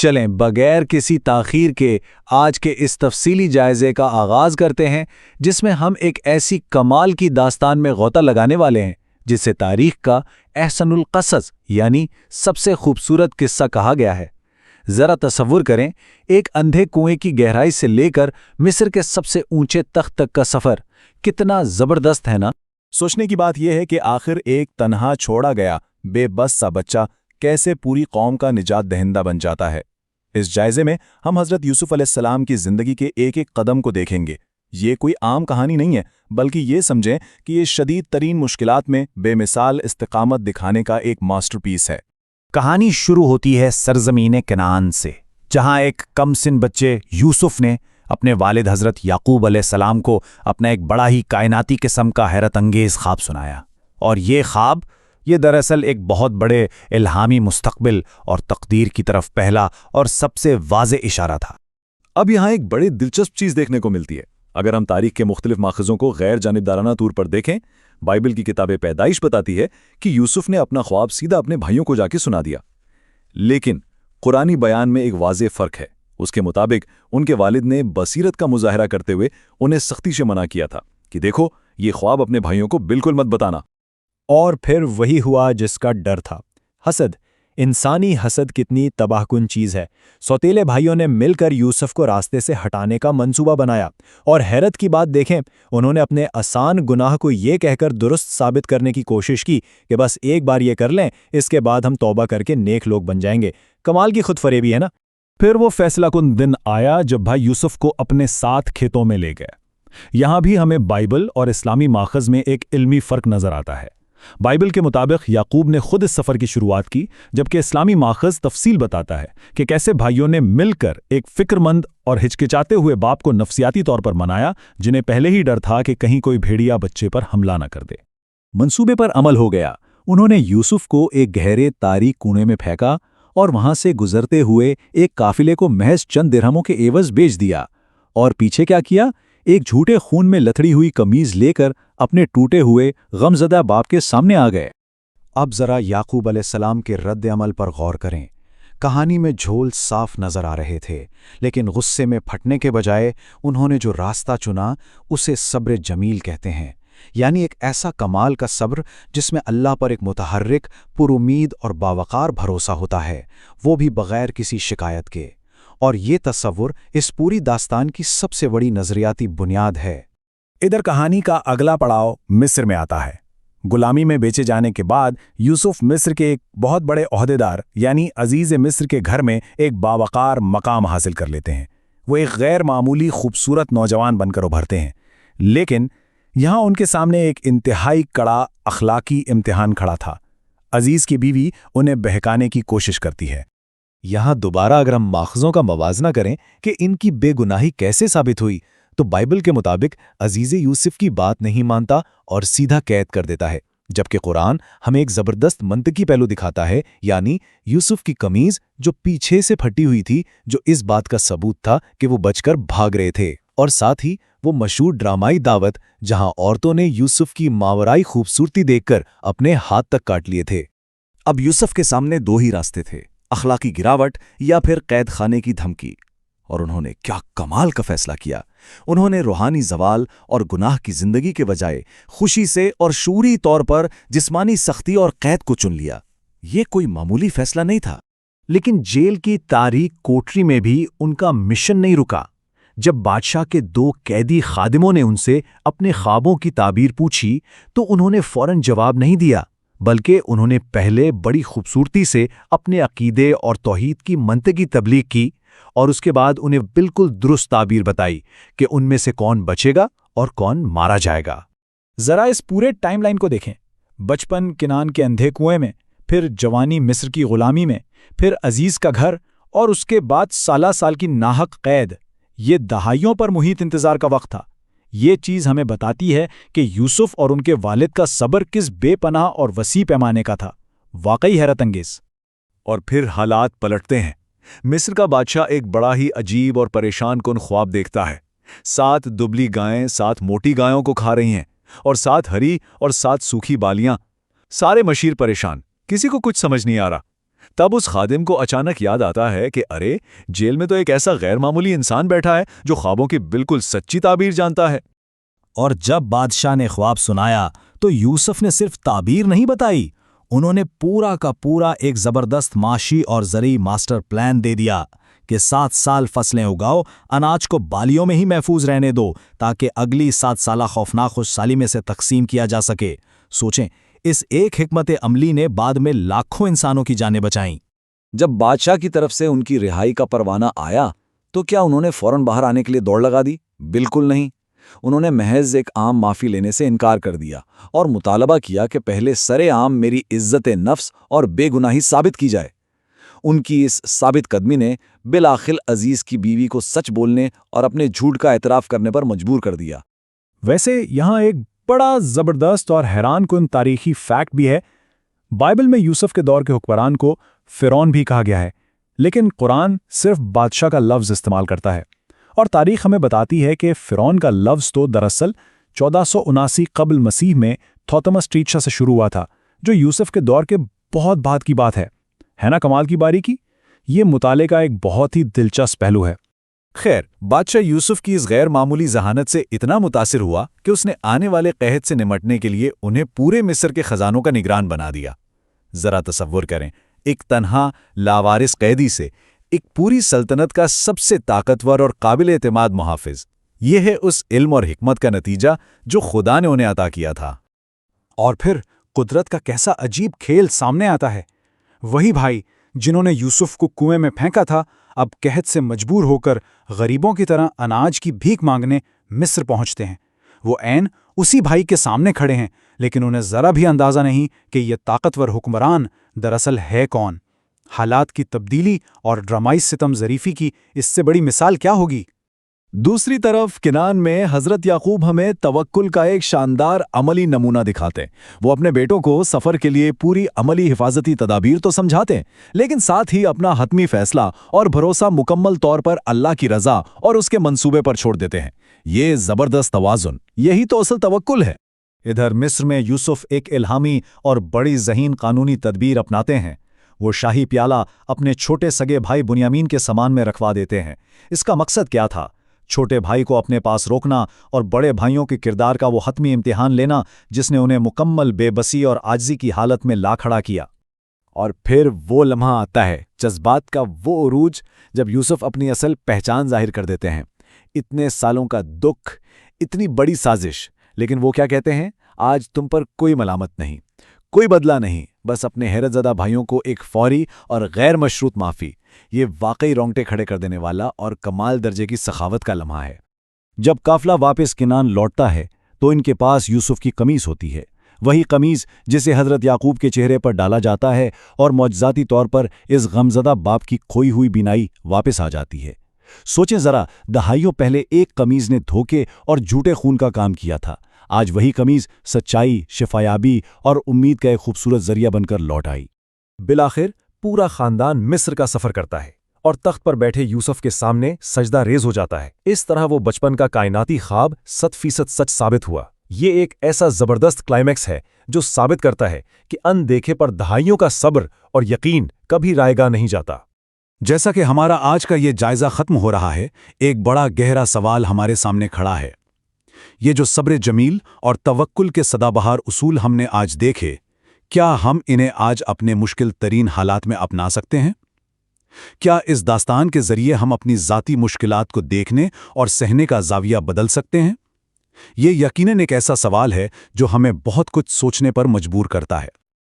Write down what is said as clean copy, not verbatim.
چلیں بغیر کسی تاخیر کے آج کے اس تفصیلی جائزے کا آغاز کرتے ہیں، جس میں ہم ایک ایسی کمال کی داستان میں غوطہ لگانے والے ہیں جسے تاریخ کا احسن القصص یعنی سب سے خوبصورت قصہ کہا گیا ہے۔ ذرا تصور کریں، ایک اندھے کنویں کی گہرائی سے لے کر مصر کے سب سے اونچے تخت تک کا سفر کتنا زبردست ہے نا؟ سوچنے کی بات یہ ہے کہ آخر ایک تنہا چھوڑا گیا بے بس سا بچہ کیسے پوری قوم کا نجات دہندہ بن جاتا ہے۔ اس جائزے میں ہم حضرت یوسف علیہ السلام کی زندگی کے ایک ایک قدم کو دیکھیں گے۔ یہ کوئی عام کہانی نہیں ہے، بلکہ یہ سمجھیں کہ یہ شدید ترین مشکلات میں بے مثال استقامت دکھانے کا ایک ماسٹر پیس ہے۔ کہانی شروع ہوتی ہے سرزمین کنعان سے، جہاں ایک کم سن بچے یوسف نے اپنے والد حضرت یعقوب علیہ السلام کو اپنا ایک بڑا ہی کائناتی قسم کا حیرت انگیز خواب سنایا، اور یہ خواب یہ دراصل ایک بہت بڑے الہامی مستقبل اور تقدیر کی طرف پہلا اور سب سے واضح اشارہ تھا۔ اب یہاں ایک بڑی دلچسپ چیز دیکھنے کو ملتی ہے۔ اگر ہم تاریخ کے مختلف ماخذوں کو غیر جانبدارانہ طور پر دیکھیں، بائبل کی کتاب پیدائش بتاتی ہے کہ یوسف نے اپنا خواب سیدھا اپنے بھائیوں کو جا کے سنا دیا، لیکن قرآنی بیان میں ایک واضح فرق ہے۔ اس کے مطابق ان کے والد نے بصیرت کا مظاہرہ کرتے ہوئے انہیں سختی سے منع کیا تھا کہ دیکھو، یہ خواب اپنے بھائیوں کو بالکل مت بتانا۔ اور پھر وہی ہوا جس کا ڈر تھا، حسد۔ انسانی حسد کتنی تباہ کن چیز ہے۔ سوتیلے بھائیوں نے مل کر یوسف کو راستے سے ہٹانے کا منصوبہ بنایا، اور حیرت کی بات دیکھیں، انہوں نے اپنے آسان گناہ کو یہ کہہ کر درست ثابت کرنے کی کوشش کی کہ بس ایک بار یہ کر لیں، اس کے بعد ہم توبہ کر کے نیک لوگ بن جائیں گے۔ کمال کی خود فریبی ہے نا؟ پھر وہ فیصلہ کن دن آیا جب بھائی یوسف کو اپنے ساتھ کھیتوں میں لے گئے۔ یہاں بھی ہمیں بائبل اور اسلامی ماخذ میں ایک علمی فرق نظر آتا ہے۔ بائبل کے مطابق یعقوب نے خود اس سفر کی شروعات کی، جبکہ اسلامی ماخذ تفصیل بتاتا ہے کہ کیسے بھائیوں نے مل کر ایک فکر مند اور ہچکچاتے ہوئے باپ کو نفسیاتی طور پر منایا، جنہیں پہلے ہی ڈر تھا کہ کہیں کوئی بھیڑیا بچے پر حملہ نہ کر دے۔ منصوبے پر عمل ہو گیا۔ انہوں نے یوسف کو ایک گہرے تاریک کونے میں پھینکا اور وہاں سے گزرتے ہوئے ایک قافلے کو محض چند درہموں کے عوض بیچ دیا، اور پیچھے کیا کیا؟ ایک جھوٹے خون میں لتڑی ہوئی قمیض لے کر اپنے ٹوٹے ہوئے غمزدہ باپ کے سامنے آ گئے۔ اب ذرا یعقوب علیہ السلام کے رد عمل پر غور کریں۔ کہانی میں جھول صاف نظر آ رہے تھے، لیکن غصے میں پھٹنے کے بجائے انہوں نے جو راستہ چنا اسے صبر جمیل کہتے ہیں، یعنی ایک ایسا کمال کا صبر جس میں اللہ پر ایک متحرک، پر امید اور باوقار بھروسہ ہوتا ہے، وہ بھی بغیر کسی شکایت کے۔ اور یہ تصور اس پوری داستان کی سب سے بڑی نظریاتی بنیاد ہے۔ ادھر کہانی کا اگلا پڑاؤ مصر میں آتا ہے۔ غلامی میں بیچے جانے کے بعد یوسف مصر کے ایک بہت بڑے عہدیدار یعنی عزیز مصر کے گھر میں ایک باوقار مقام حاصل کر لیتے ہیں۔ وہ ایک غیر معمولی خوبصورت نوجوان بن کر ابھرتے ہیں، لیکن یہاں ان کے سامنے ایک انتہائی کڑا اخلاقی امتحان کھڑا تھا۔ عزیز کی بیوی انہیں بہکانے کی کوشش کرتی ہے۔ یہاں دوبارہ اگر ہم ماخذوں کا موازنہ کریں کہ ان کی بے گناہی کیسے ثابت ہوئی، تو بائبل کے مطابق عزیز یوسف کی بات نہیں مانتا اور سیدھا قید کر دیتا ہے، جبکہ قرآن ہمیں ایک زبردست منطقی پہلو دکھاتا ہے، یعنی یوسف کی قمیض جو پیچھے سے پھٹی ہوئی تھی، جو اس بات کا ثبوت تھا کہ وہ بچ کر بھاگ رہے تھے، اور ساتھ ہی وہ مشہور ڈرامائی دعوت جہاں عورتوں نے یوسف کی ماورائی خوبصورتی دیکھ کر اپنے ہاتھ تک کاٹ لیے تھے۔ اب یوسف کے سامنے دو ہی راستے تھے، اخلاقی گراوٹ یا پھر قید خانے کی دھمکی، اور انہوں نے کیا کمال کا فیصلہ کیا۔ انہوں نے روحانی زوال اور گناہ کی زندگی کے بجائے خوشی سے اور شعوری طور پر جسمانی سختی اور قید کو چن لیا۔ یہ کوئی معمولی فیصلہ نہیں تھا۔ لیکن جیل کی تاریک کوٹری میں بھی ان کا مشن نہیں رکا۔ جب بادشاہ کے دو قیدی خادموں نے ان سے اپنے خوابوں کی تعبیر پوچھی تو انہوں نے فوراً جواب نہیں دیا، بلکہ انہوں نے پہلے بڑی خوبصورتی سے اپنے عقیدے اور توحید کی منطقی تبلیغ کی، اور اس کے بعد انہیں بالکل درست تعبیر بتائی کہ ان میں سے کون بچے گا اور کون مارا جائے گا۔ ذرا اس پورے ٹائم لائن کو دیکھیں۔ بچپن کنعان کے اندھے کنویں میں، پھر جوانی مصر کی غلامی میں، پھر عزیز کا گھر، اور اس کے بعد سالہ سال کی ناحق قید۔ یہ دہائیوں پر محیط انتظار کا وقت تھا۔ یہ چیز ہمیں بتاتی ہے کہ یوسف اور ان کے والد کا صبر کس بے پناہ اور وسیع پیمانے کا تھا۔ واقعی حیرت انگیز۔ اور پھر حالات پلٹتے ہیں۔ مصر کا بادشاہ ایک بڑا ہی عجیب اور پریشان کن خواب دیکھتا ہے۔ 7 دبلی گائیں 7 موٹی گایوں کو کھا رہی ہیں، اور 7 ہری اور 7 سوکھی بالیاں۔ سارے مشیر پریشان، کسی کو کچھ سمجھ نہیں آ رہا۔ تب اس خادم کو اچانک یاد آتا ہے کہ ارے جیل میں تو ایک ایسا غیر معمولی انسان بیٹھا ہے جو خوابوں کی بالکل سچی تعبیر جانتا ہے۔ اور جب بادشاہ نے خواب سنایا تو یوسف نے صرف تعبیر نہیں بتائی، انہوں نے پورا کا پورا ایک زبردست معاشی اور زرعی ماسٹر پلان دے دیا کہ 7 سال فصلیں اگاؤ، اناج کو بالیوں میں ہی محفوظ رہنے دو تاکہ اگلی 7 سالہ خوفناک خوشحالی میں سے تقسیم کیا جا سکے۔ سوچیں، اس ایک حکمت عملی نے بعد میں لاکھوں انسانوں کی جانیں بچائیں۔ جب بادشاہ کی طرف سے ان کی رہائی کا پروانہ آیا تو کیا انہوں نے فوراً باہر آنے کے لیے دوڑ لگا دی؟ بالکل نہیں۔ انہوں نے محض ایک عام معافی لینے سے انکار کر دیا اور مطالبہ کیا کہ پہلے سرے عام میری عزت نفس اور بے گناہی ثابت کی جائے۔ ان کی اس ثابت قدمی نے بالآخر عزیز کی بیوی کو سچ بولنے اور اپنے جھوٹ کا اعتراف کرنے پر مجبور کر دیا۔ ویسے یہاں ایک بڑا زبردست اور حیران کن تاریخی فیکٹ بھی ہے۔ بائبل میں یوسف کے دور کے حکمران کو فرعون بھی کہا گیا ہے، لیکن قرآن صرف بادشاہ کا لفظ استعمال کرتا ہے، اور تاریخ ہمیں بتاتی ہے کہ فرعون کا لفظ تو دراصل 1479 قبل مسیح میں تھوتمس ٹیچا سے شروع ہوا تھا، جو یوسف کے دور کے بہت بعد کی بات ہے نا کمال کی باریکی؟ یہ مطالعے کا ایک بہت ہی دلچسپ پہلو ہے۔ خیر، بادشاہ یوسف کی اس غیر معمولی ذہانت سے اتنا متاثر ہوا کہ اس نے آنے والے قحط سے نمٹنے کے لیے انہیں پورے مصر کے خزانوں کا نگران بنا دیا۔ ذرا تصور کریں، ایک تنہا لاوارث قیدی سے ایک پوری سلطنت کا سب سے طاقتور اور قابل اعتماد محافظ۔ یہ ہے اس علم اور حکمت کا نتیجہ جو خدا نے انہیں عطا کیا تھا۔ اور پھر قدرت کا کیسا عجیب کھیل سامنے آتا ہے۔ وہی بھائی جنہوں نے یوسف کو کنویں میں پھینکا تھا، اب قحط سے مجبور ہو کر غریبوں کی طرح اناج کی بھیک مانگنے مصر پہنچتے ہیں۔ وہ عین اسی بھائی کے سامنے کھڑے ہیں، لیکن انہیں ذرا بھی اندازہ نہیں کہ یہ طاقتور حکمران دراصل ہے کون۔ حالات کی تبدیلی اور ڈرامائی ستم ظریفی کی اس سے بڑی مثال کیا ہوگی؟ دوسری طرف کنعان میں حضرت یعقوب ہمیں توکل کا ایک شاندار عملی نمونہ دکھاتے ہیں۔ وہ اپنے بیٹوں کو سفر کے لیے پوری عملی حفاظتی تدابیر تو سمجھاتے ہیں، لیکن ساتھ ہی اپنا حتمی فیصلہ اور بھروسہ مکمل طور پر اللہ کی رضا اور اس کے منصوبے پر چھوڑ دیتے ہیں۔ یہ زبردست توازن، یہی تو اصل توکل ہے۔ ادھر مصر میں یوسف ایک الہامی اور بڑی ذہین قانونی تدبیر اپناتے ہیں۔ وہ شاہی پیالہ اپنے چھوٹے سگے بھائی بنیامین کے سامان میں رکھوا دیتے ہیں۔ اس کا مقصد کیا تھا؟ چھوٹے بھائی کو اپنے پاس روکنا اور بڑے بھائیوں کے کردار کا وہ حتمی امتحان لینا جس نے انہیں مکمل بے بسی اور عاجزی کی حالت میں لا کھڑا کیا۔ اور پھر وہ لمحہ آتا ہے، جذبات کا وہ عروج، جب یوسف اپنی اصل پہچان ظاہر کر دیتے ہیں۔ اتنے سالوں کا دکھ، اتنی بڑی سازش، لیکن وہ کیا کہتے ہیں؟ آج تم پر کوئی ملامت نہیں، کوئی بدلہ نہیں، بس اپنے حیرت زدہ بھائیوں کو ایک فوری اور غیر مشروط معافی۔ یہ واقعی رونگٹے کھڑے کر دینے والا اور کمال درجے کی سخاوت کا لمحہ ہے۔ جب قافلہ واپس کنعان لوٹتا ہے تو ان کے پاس یوسف کی قمیص ہوتی ہے، وہی قمیص جسے حضرت یعقوب کے چہرے پر ڈالا جاتا ہے، اور معجزاتی طور پر اس غمزدہ باپ کی کھوئی ہوئی بینائی واپس آ جاتی ہے۔ سوچیں ذرا، دہائیوں پہلے ایک قمیص نے دھوکے اور جھوٹے خون کا کام کیا تھا، آج وہی قمیص سچائی، شفایابی اور امید کا ایک خوبصورت ذریعہ بن کر لوٹ آئی۔ بالآخر پورا خاندان مصر کا سفر کرتا ہے اور تخت پر بیٹھے یوسف کے سامنے سجدہ ریز ہو جاتا ہے۔ اس طرح وہ بچپن کا کائناتی خواب 100% سچ ثابت ہوا۔ یہ ایک ایسا زبردست کلائمیکس ہے جو ثابت کرتا ہے کہ ان دیکھے پر دہائیوں کا صبر اور یقین کبھی رائے گاہ نہیں جاتا۔ جیسا کہ ہمارا آج کا یہ جائزہ ختم ہو رہا ہے، ایک بڑا گہرا سوال ہمارے سامنے کھڑا ہے۔ یہ جو صبر جمیل اور توکل کے سدا بہار اصول ہم نے آج دیکھے، کیا ہم انہیں آج اپنے مشکل ترین حالات میں اپنا سکتے ہیں؟ کیا اس داستان کے ذریعے ہم اپنی ذاتی مشکلات کو دیکھنے اور سہنے کا زاویہ بدل سکتے ہیں؟ یہ یقیناً ایک ایسا سوال ہے جو ہمیں بہت کچھ سوچنے پر مجبور کرتا ہے۔